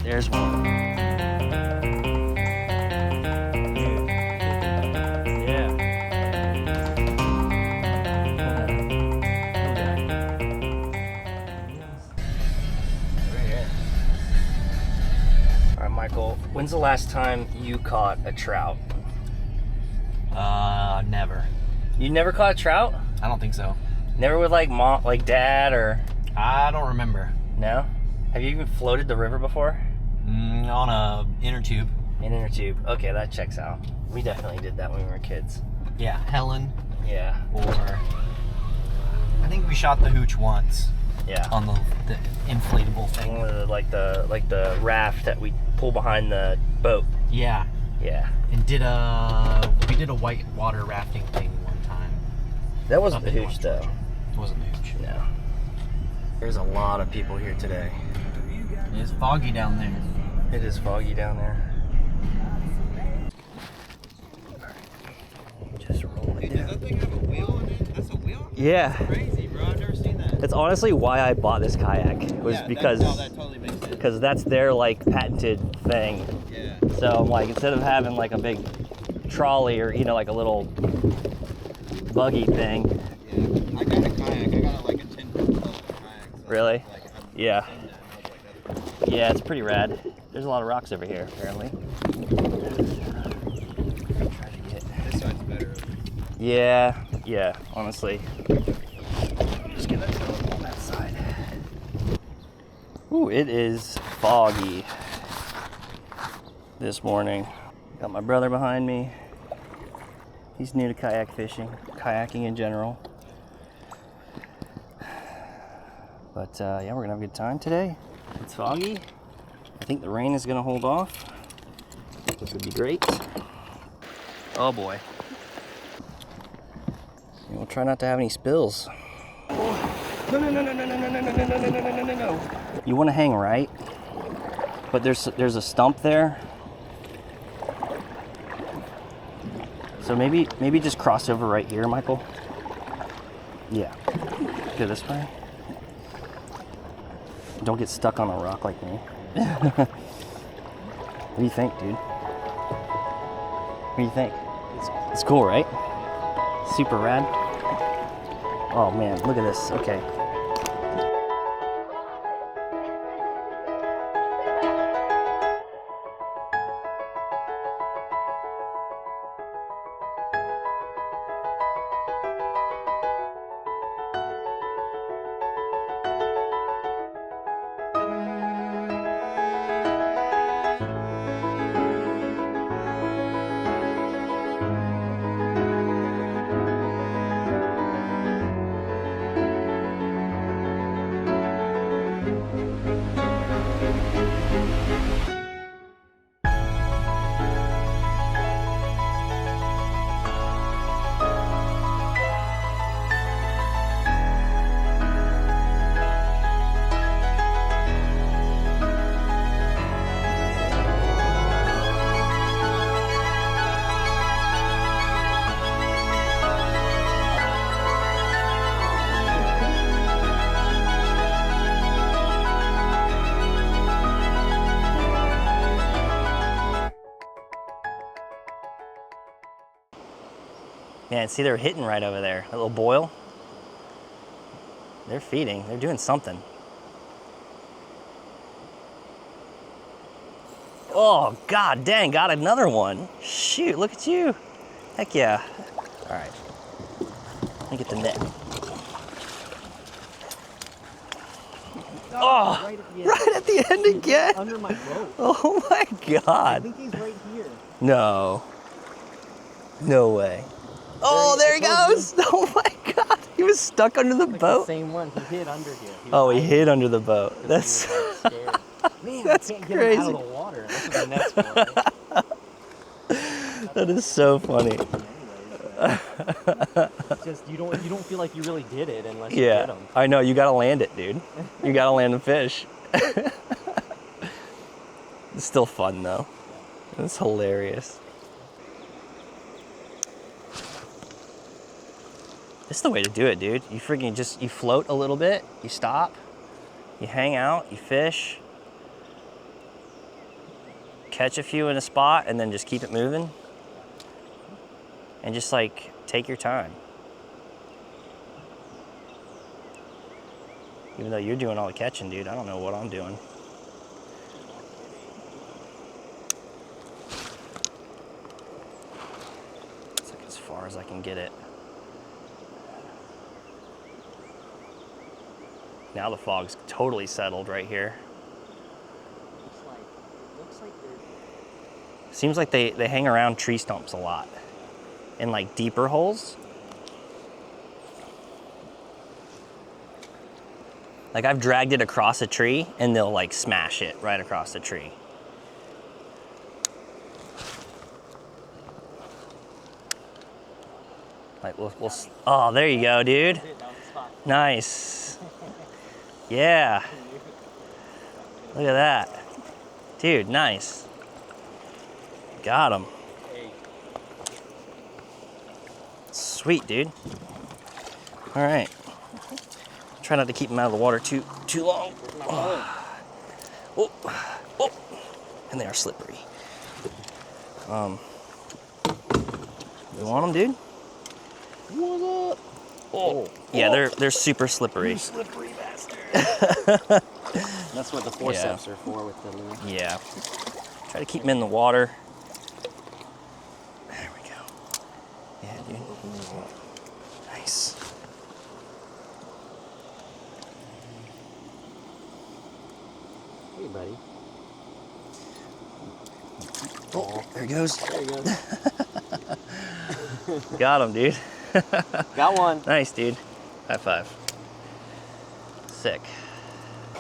There's one. Yeah. Right here. All right, Michael, when's the last time you caught a trout? Never. You never caught a trout? I don't think so. Never with like mom, like dad, or? I don't remember. No? Have you even floated the river before? On a inner tube. An inner tube. Okay, that checks out. We definitely did that when we were kids. Yeah, Helen. Yeah. Or I think we shot the hooch once. Yeah. On the inflatable thing. Like the raft that we pull behind the boat. Yeah. Yeah. And we did a white water rafting thing one time. That wasn't the hooch though. It wasn't the hooch. No. There's a lot of people here today. It's foggy down there. It is foggy down there. Just roll it down. Does that thing have a wheel in it? That's a wheel? Yeah. That's crazy, bro. I've never seen that. That's honestly why I bought this kayak. Was Yeah, because that totally makes sense. because that's their like patented thing. Yeah. So I'm like, instead of having like a big trolley or like a little buggy thing. Yeah. I got a kayak. I got like a 10-foot kayak. So Really? Like, Yeah. I've seen that. Yeah, it's pretty rad. There's a lot of rocks over here, apparently. Try to get. This side's better. Yeah, honestly. Just gonna go on that side. Ooh, it is foggy this morning. Got my brother behind me. He's new to kayak fishing, kayaking in general. But yeah, we're gonna have a good time today. It's foggy. I think the rain is gonna hold off, which would be great. Oh boy. And we'll try not to have any spills. No. You want to hang right, but there's a stump there. So maybe just cross over right here, Michael. Yeah. Go this way. Don't get stuck on a rock like me. What do you think, dude? What do you think? It's cool, right? Super rad. Oh man, look at this. Okay. Man, see, they're hitting right over there. That little boil. They're feeding. They're doing something. Oh, god dang, got another one. Shoot, look at you. Heck yeah. All right. Let me get the net. Oh, right at the end again. Under my boat. Oh my I god. think he's right here. No. No way. Oh, there he goes. Oh my god. He was stuck under the boat. The same one. He hid under here. He hid under the boat. That's Man, That's I can't get crazy. him out of the water. That's what the net's for. that is so funny. It's just you don't feel like you really did it unless you Yeah, did them. I know. You gotta land it, dude. You gotta land the fish. It's still fun though. It's hilarious. This is the way to do it, dude. You freaking you float a little bit, you stop, you hang out, you fish. catch a few in a spot and then just keep it moving. And just like take your time. Even though you're doing all the catching, dude, I don't know what I'm doing. It's like as far as I can get it. Now the fog's totally settled right here. Looks like they're... Seems like they hang around tree stumps a lot. In like deeper holes. Like I've dragged it across a tree and they'll like smash it right across the tree. Like oh, there you go, dude. Nice. Yeah. Look at that. Dude, nice. Got him. Sweet, dude. All right. Try not to keep them out of the water too long. Oh, oh, and they are slippery. You want them, dude? What up? Oh, yeah, they're super slippery. You slippery bastard. That's what the forceps are for with the lure. Yeah. Try to keep them in the water. There we go. Yeah, dude. Nice. Hey, buddy. Oh, there he goes. There you go. Got him, dude. Got one. Nice, dude. High five. Sick.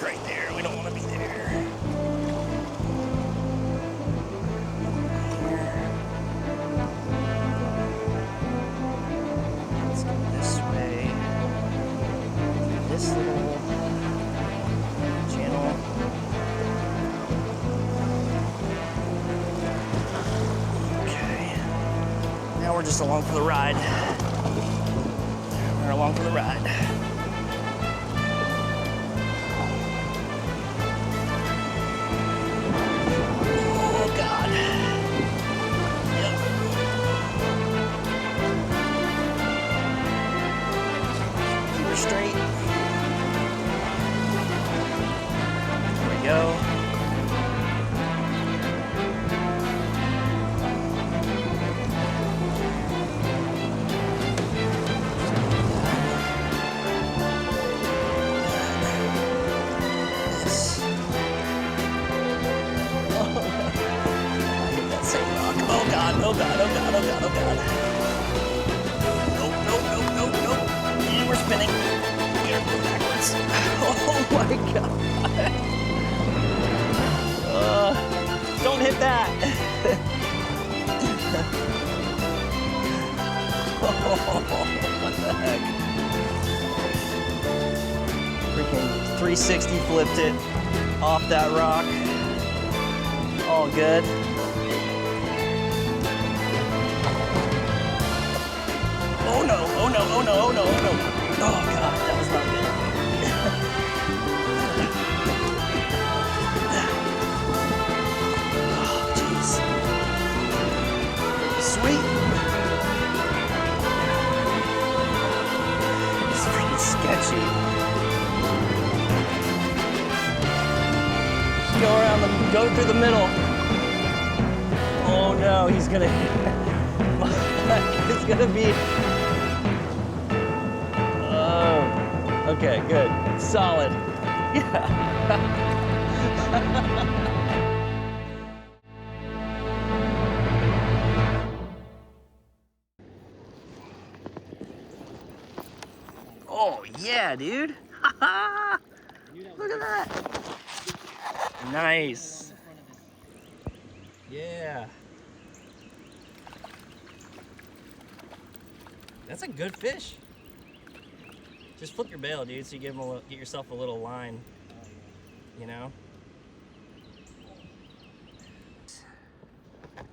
Right there. We don't want to be there. Let's go this way. This little channel. Okay. Now we're just along for the ride. We're along for the ride. Oh, God. Yep. Keep her straight. There we go. Oh God, oh God, oh God, oh God. Nope, nope, nope, nope, nope. And we're spinning. We are going backwards. Oh my God. Don't hit that. Oh, what the heck? Freaking 360 flipped it off that rock. All good. Oh no, oh no, oh no, oh no, oh no. Oh God, that was not good. Oh, jeez. Sweet. It's freaking sketchy. Just go around go through the middle. Oh no, he's gonna, it's gonna be, okay, good. Solid. Yeah. Oh, yeah, dude. Look at that. Nice. Yeah. That's a good fish. Just flip your bail, dude, so you get yourself a little line, you know?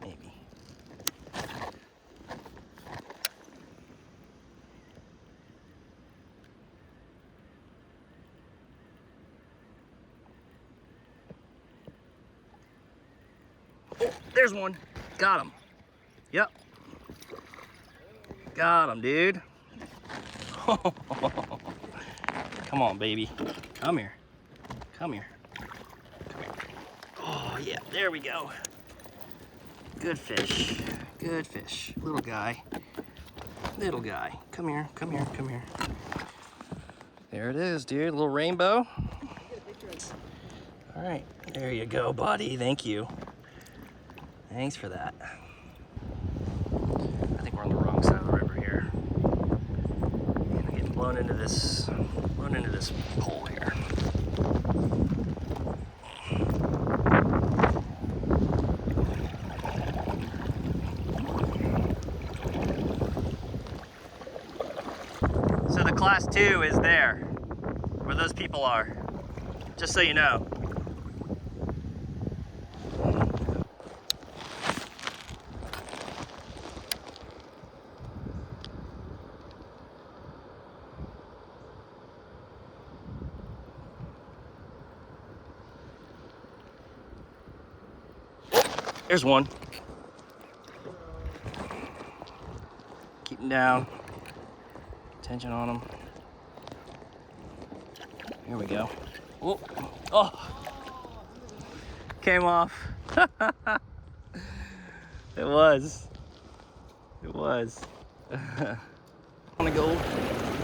Maybe. there's one. Got him. Yep. Got him, dude. Come on, baby. Come here. Come here. Come here. Oh, yeah, there we go. Good fish. Good fish. Little guy. Little guy. Come here, come here, come here. There it is, dude. Little rainbow. All right, there you go, buddy. Thank you. Thanks for that. I think we're on the wrong side of the river here. I'm getting blown into this hole here. So the class 2 is there, where those people are, just so you know. There's one. Keep him down. Tension on him. Here we go. Whoa. Oh! Came off. It was. It was. I'm gonna go.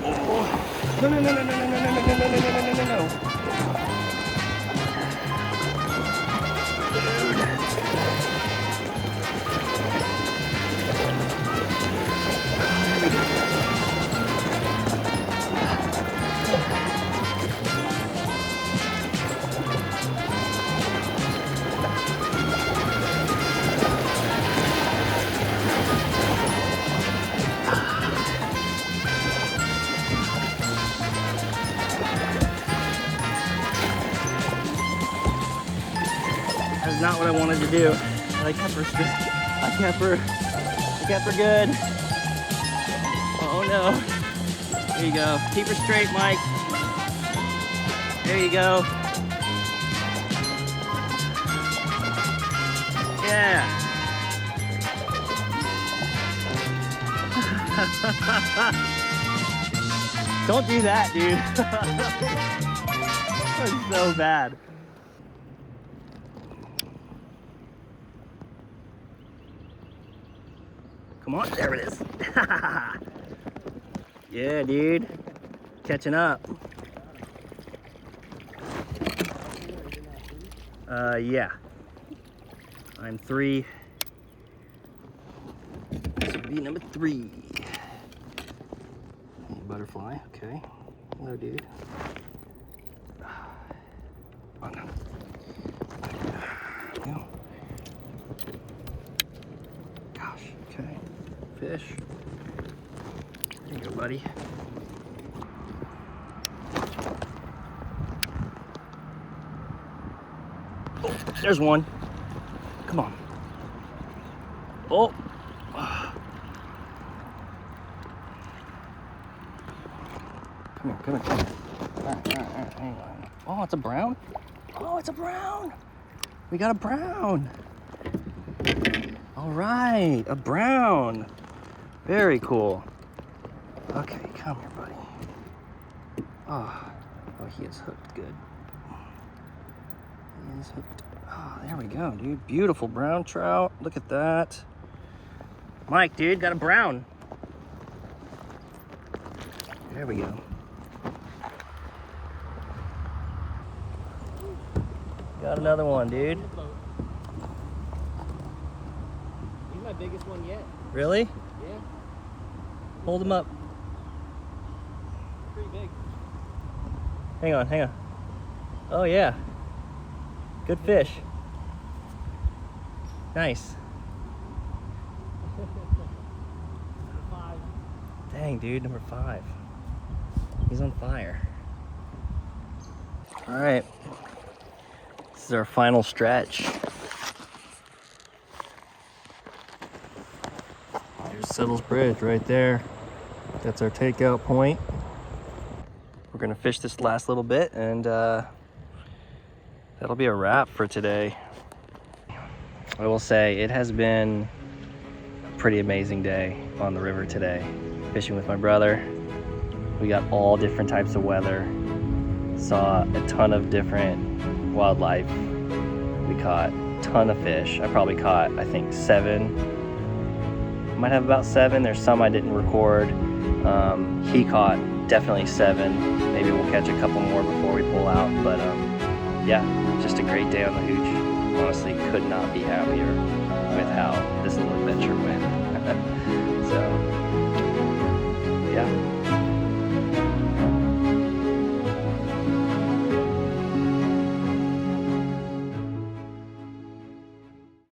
Oh. No, no, no, no, no, no, no, no, no, no, no, no, no, no, no. That's not what I wanted to do. I kept her straight. I kept her good. Oh no. There you go. Keep her straight, Mike. There you go. Yeah. Don't do that, dude. That was so bad. Come on, there it is. Yeah, dude. Catching up. Yeah. I'm 3. This would be number 3. Hey, butterfly, okay. Hello, dude. Oh, no. There we go. Gosh, okay. Fish. There you go, buddy. Oh, there's one. Come on. Oh. Come here, come here, come here. All right, hang on. Oh, it's a brown? Oh, it's a brown. We got a brown. All right, a brown. Very cool. Okay, come here, buddy. Oh, he is hooked good. He is hooked. Oh, there we go, dude. Beautiful brown trout. Look at that. Mike, dude, got a brown. There we go. Got another one, dude. He's my biggest one yet. Really? Yeah. Hold him up. Pretty big. Hang on, hang on. Oh, yeah. Good fish. Nice. Number 5. Dang, dude, number 5. He's on fire. All right. This is our final stretch. There's Settles Bridge right there. That's our takeout point. We're gonna fish this last little bit and that'll be a wrap for today. I will say it has been a pretty amazing day on the river today. Fishing with my brother. We got all different types of weather. Saw a ton of different wildlife. We caught a ton of fish. I probably caught, I think, 7. Might have about 7. There's some I didn't record. He caught definitely 7. Maybe we'll catch a couple more before we pull out. But yeah, just a great day on the hooch. Honestly, could not be happier with how this little adventure went.